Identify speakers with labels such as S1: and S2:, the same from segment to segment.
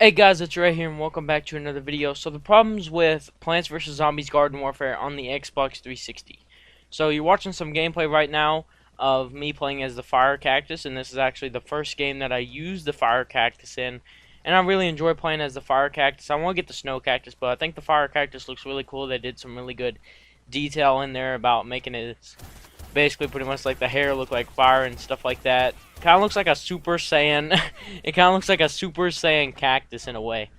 S1: Hey guys, it's Ray here and welcome back to another video. So the problems with Plants vs. Zombies Garden Warfare on the Xbox 360. So you're watching some gameplay right now of me playing as the Fire Cactus, and this is actually the first game that I use the Fire Cactus in. And I really enjoy playing as the Fire Cactus. I want to get the Snow Cactus, but I think the Fire Cactus looks really cool. They did some really good detail in there about making it basically pretty much like the hair look like fire and stuff like that. Kind of looks like a Super Saiyan. It kind of looks like a Super Saiyan cactus in a way.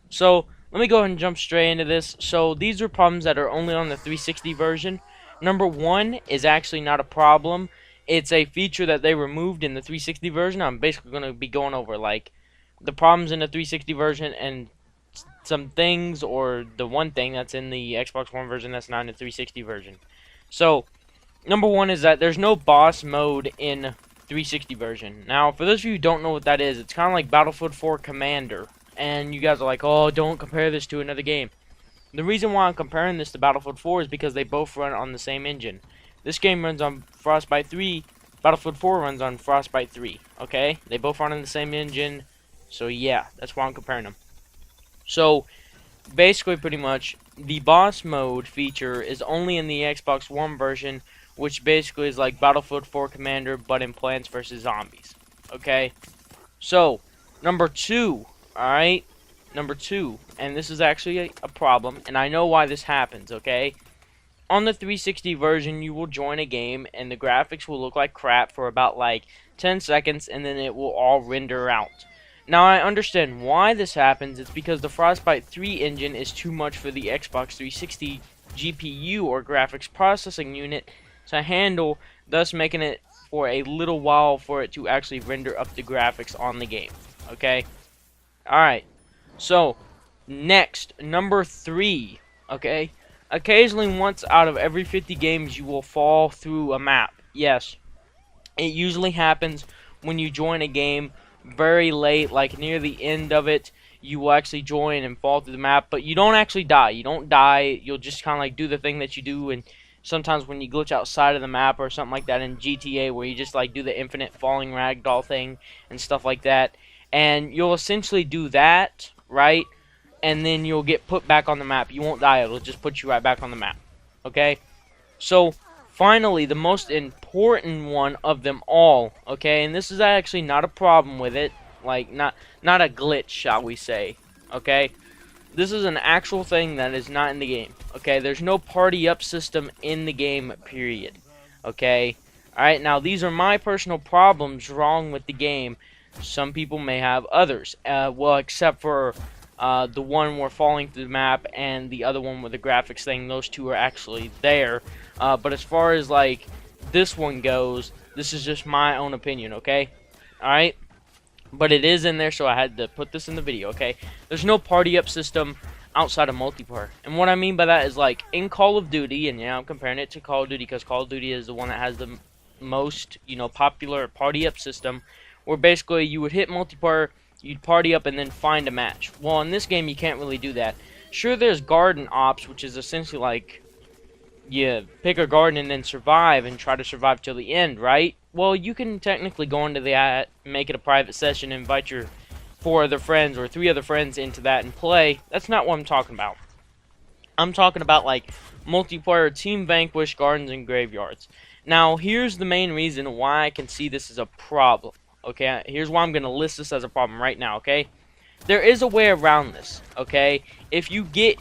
S1: So let me go ahead and jump straight into this. So these are problems that are only on the 360 version. Number one is actually not a problem. It's a feature that they removed in the 360 version. I'm basically going to be going over like the problems in the 360 version and some things, or the one thing that's in the Xbox One version that's not in the 360 version. So number one is that there's no boss mode in 360 version. Now, for those of you who don't know what that is, it's kind of like Battlefield 4 Commander. And you guys are like, oh, don't compare this to another game. The reason why I'm comparing this to Battlefield 4 is because they both run on the same engine. This game runs on Frostbite 3. Battlefield 4 runs on Frostbite 3. Okay? They both run on the same engine. So, yeah, that's why I'm comparing them. So, basically, pretty much, the boss mode feature is only in the Xbox One version, which basically is like Battlefield 4 Commander, but in Plants vs. Zombies. Okay? So, number two, alright? Number two, and this is actually a problem, and I know why this happens, okay? On the 360 version, you will join a game, and the graphics will look like crap for about like 10 seconds, and then it will all render out. Now, I understand why this happens. It's because the Frostbite 3 engine is too much for the Xbox 360 GPU, or graphics processing unit, to handle, thus making it for a little while for it to actually render up the graphics on the game. Okay? Alright. So, next, number three. Okay? Occasionally, once out of every 50 games, you will fall through a map. Yes. It usually happens when you join a game very late, like near the end of it. You will actually join and fall through the map, but you don't actually die. You don't die. You'll just kind of like do the thing that you do, and sometimes when you glitch outside of the map or something like that in GTA, where you just like do the infinite falling ragdoll thing and stuff like that, and you'll essentially do that, right? And then you'll get put back on the map. You won't die. It'll just put you right back on the map. Okay? So, finally, the most important one of them all, okay? And this is actually not a problem with it. Like, not a glitch, shall we say. Okay? This is an actual thing that is not in the game. Okay? There's no party up system in the game, period. Okay? Alright, now these are my personal problems wrong with the game. Some people may have others. Well, except for the one where falling through the map and the other one with the graphics thing. Those two are actually there. But as far as like this one goes, this is just my own opinion, okay? Alright? But it is in there, so I had to put this in the video, okay? There's no party up system outside of multiplayer. And what I mean by that is like in Call of Duty, and yeah, I'm comparing it to Call of Duty because Call of Duty is the one that has the most, popular party up system, where basically you would hit multiplayer, you'd party up and then find a match. Well, in this game you can't really do that. Sure, there's garden ops, which is essentially like you pick a garden and then survive and try to survive till the end, right? Well, you can technically go into that, make it a private session, invite your 4 other friends or 3 other friends into that and play. That's not what I'm talking about. I'm talking about like multiplayer team vanquish gardens and graveyards. Now, here's the main reason why I can see this as a problem. Okay, here's why I'm going to list this as a problem right now, okay? There is a way around this, okay? If you hit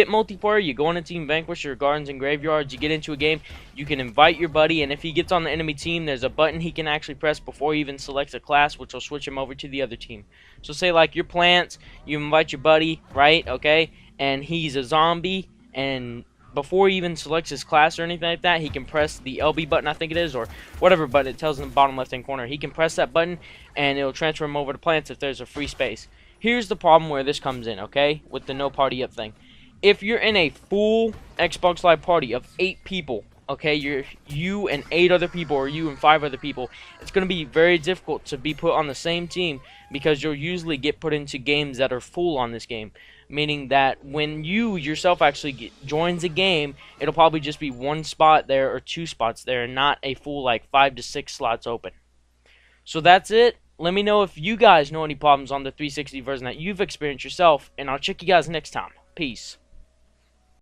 S1: multiplayer, you go into Team Vanquish or Gardens and Graveyards, you get into a game, you can invite your buddy, and if he gets on the enemy team, there's a button he can actually press before he even selects a class, which will switch him over to the other team. So say like your plants, you invite your buddy, right, okay? And he's a zombie, and before he even selects his class or anything like that, he can press the LB button, I think it is, or whatever button it tells in the bottom left-hand corner. He can press that button, and it'll transfer him over to plants if there's a free space. Here's the problem where this comes in, okay, with the no party up thing. If you're in a full Xbox Live party of 8 people, okay, you and 8 other people, or you and 5 other people, it's going to be very difficult to be put on the same team because you'll usually get put into games that are full on this game. Meaning that when you yourself actually joins a game, it'll probably just be 1 spot there or 2 spots there, and not a full like 5 to 6 slots open. So that's it. let me know if you guys know any problems on the 360 version that you've experienced yourself, and I'll check you guys next time. Peace.